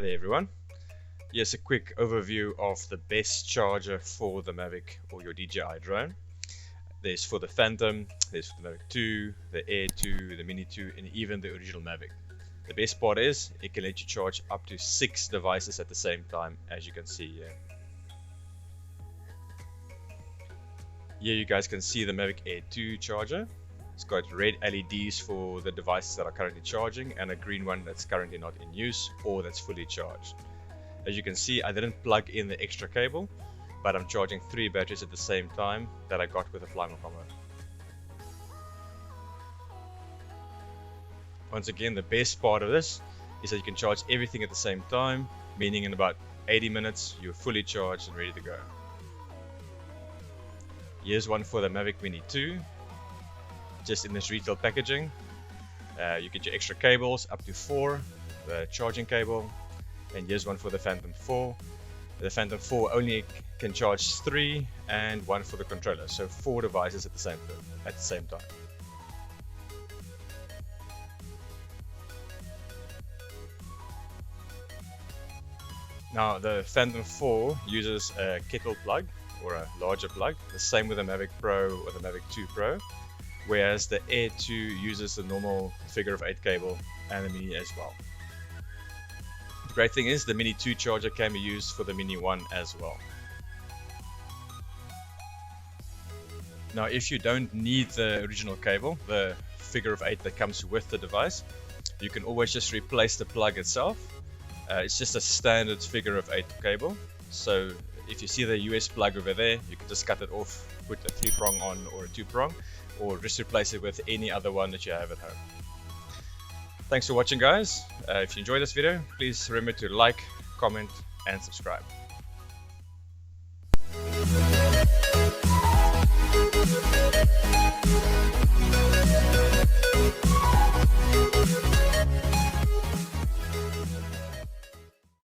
Hi there everyone. Here's a quick overview of the best charger for the Mavic or your DJI drone. There's for the Phantom, there's for the Mavic 2, the Air 2, the Mini 2 and even the original Mavic. The best part is it can let you charge up to 6 devices at the same time, as you can see here. Here you guys can see the Mavic Air 2 charger. It's got red LEDs for the devices that are currently charging and a green one that's currently not in use or that's fully charged. As you can see, I didn't plug in the extra cable, but I'm charging 3 batteries at the same time that I got with the flymore combo. Once again, the best part of this is that you can charge everything at the same time, meaning in about 80 minutes you're fully charged and ready to go. Here's one for the Mavic Mini 2. Just in this retail packaging, you get your extra cables up to 4, the charging cable, and here's one for the Phantom 4. The Phantom 4 only can charge 3 and 1 for the controller, so 4 devices at the same time. Now the Phantom 4 uses a kettle plug or a larger plug, the same with the Mavic Pro or the Mavic 2 Pro. Whereas the Air 2 uses the normal figure of 8 cable and the Mini as well. The great thing is the Mini 2 charger can be used for the Mini 1 as well. Now if you don't need the original cable, the figure of 8 that comes with the device, you can always just replace the plug itself. It's just a standard figure of 8 cable, so if you see the US plug over there, you can just cut it off, put a 3-prong on or a 2-prong, or just replace it with any other one that you have at home. Thanks for watching guys. If you enjoyed this video, please remember to like, comment and subscribe.